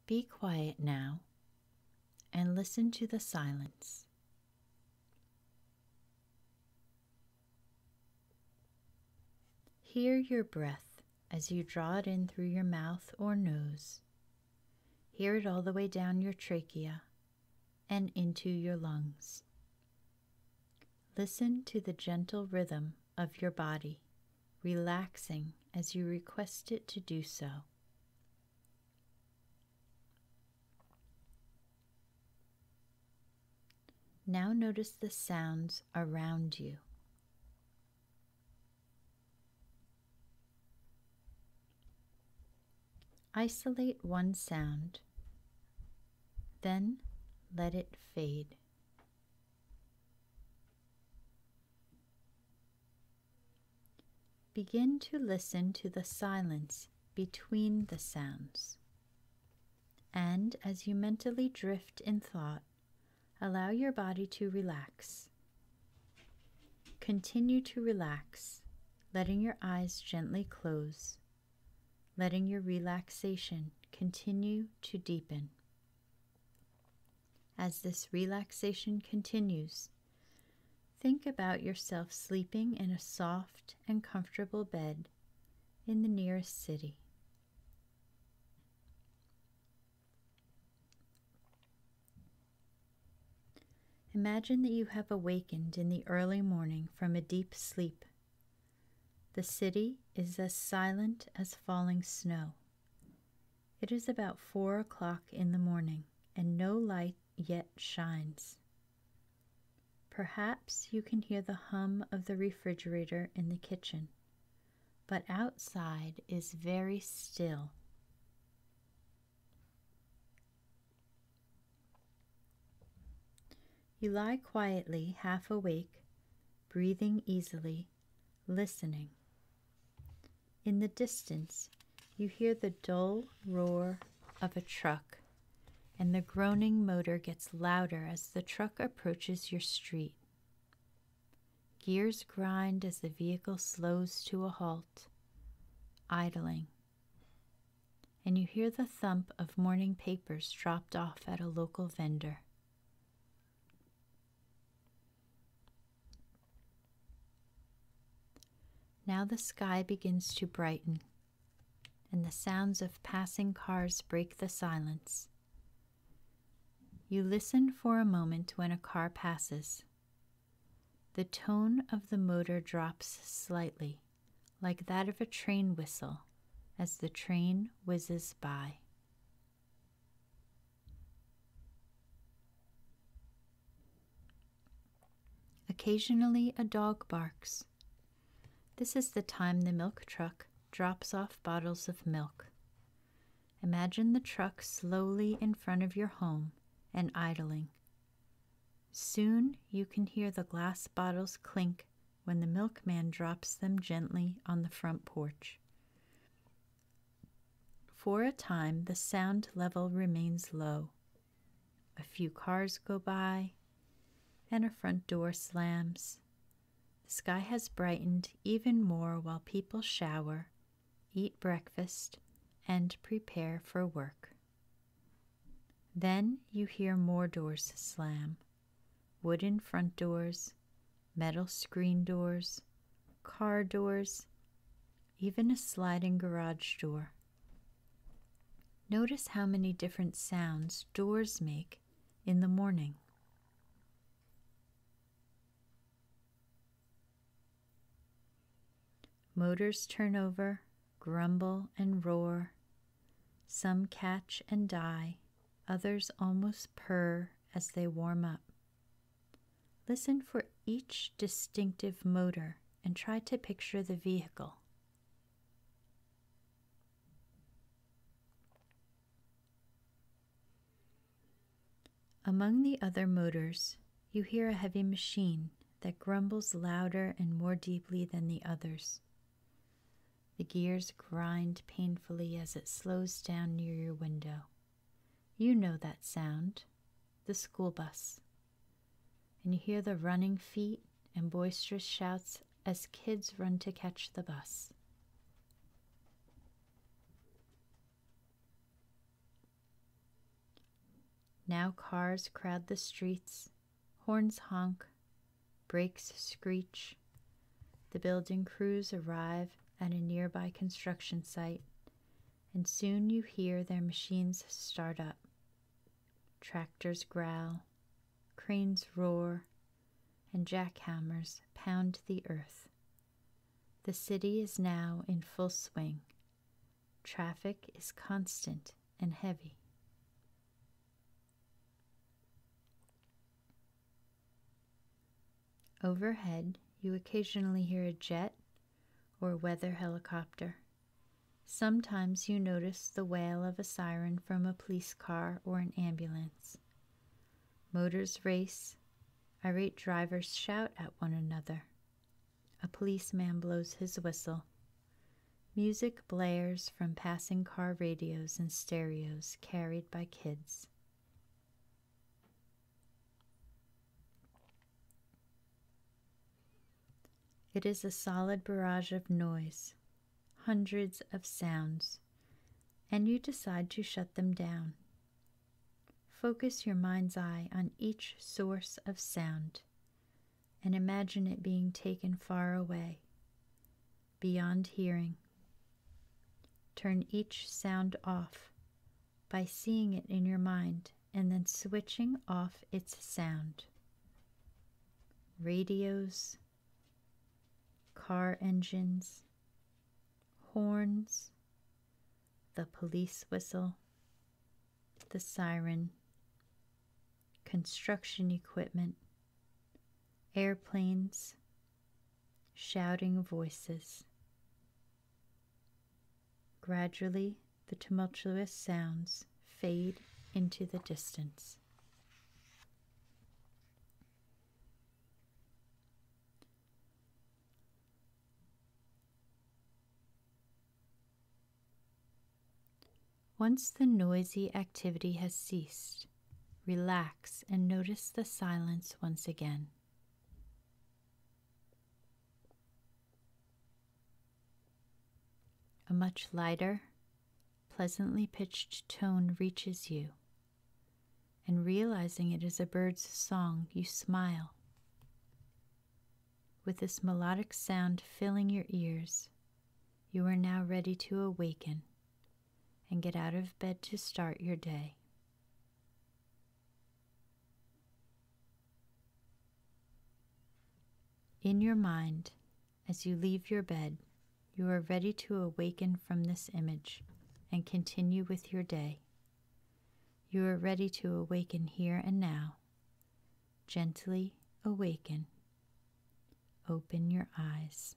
Be quiet now and listen to the silence. Hear your breath as you draw it in through your mouth or nose. Hear it all the way down your trachea and into your lungs. Listen to the gentle rhythm of your body, relaxing as you request it to do so. Now notice the sounds around you. Isolate one sound, then let it fade. Begin to listen to the silence between the sounds. And as you mentally drift in thought, allow your body to relax. Continue to relax, letting your eyes gently close, letting your relaxation continue to deepen. As this relaxation continues, think about yourself sleeping in a soft and comfortable bed in the nearest city. Imagine that you have awakened in the early morning from a deep sleep. The city is as silent as falling snow. It is about 4 o'clock in the morning, and no light yet shines. Perhaps you can hear the hum of the refrigerator in the kitchen, but outside is very still. You lie quietly, half awake, breathing easily, listening. In the distance, you hear the dull roar of a truck, and the groaning motor gets louder as the truck approaches your street. Gears grind as the vehicle slows to a halt, idling, and you hear the thump of morning papers dropped off at a local vendor. Now the sky begins to brighten, and the sounds of passing cars break the silence. You listen for a moment when a car passes. The tone of the motor drops slightly, like that of a train whistle, as the train whizzes by. Occasionally a dog barks. This is the time the milk truck drops off bottles of milk. Imagine the truck slowly in front of your home and idling. Soon you can hear the glass bottles clink when the milkman drops them gently on the front porch. For a time, the sound level remains low. A few cars go by, and a front door slams. The sky has brightened even more while people shower, eat breakfast, and prepare for work. Then you hear more doors slam, wooden front doors, metal screen doors, car doors, even a sliding garage door. Notice how many different sounds doors make in the morning. Motors turn over, grumble and roar. Some catch and die, others almost purr as they warm up. Listen for each distinctive motor and try to picture the vehicle. Among the other motors, you hear a heavy machine that grumbles louder and more deeply than the others. The gears grind painfully as it slows down near your window. You know that sound, the school bus. And you hear the running feet and boisterous shouts as kids run to catch the bus. Now cars crowd the streets, horns honk, brakes screech. The building crews arrive at a nearby construction site, and soon you hear their machines start up. Tractors growl, cranes roar, and jackhammers pound the earth. The city is now in full swing. Traffic is constant and heavy. Overhead, you occasionally hear a jet or weather helicopter. Sometimes you notice the wail of a siren from a police car or an ambulance. Motors race. Irate drivers shout at one another. A policeman blows his whistle. Music blares from passing car radios and stereos carried by kids. It is a solid barrage of noise, hundreds of sounds, and you decide to shut them down. Focus your mind's eye on each source of sound and imagine it being taken far away, beyond hearing. Turn each sound off by seeing it in your mind and then switching off its sound. Radios, car engines, horns, the police whistle, the siren, construction equipment, airplanes, shouting voices. Gradually, the tumultuous sounds fade into the distance. Once the noisy activity has ceased, relax and notice the silence once again. A much lighter, pleasantly pitched tone reaches you, and realizing it is a bird's song, you smile. With this melodic sound filling your ears, you are now ready to awaken and get out of bed to start your day. In your mind, as you leave your bed, you are ready to awaken from this image and continue with your day. You are ready to awaken here and now. Gently awaken. Open your eyes.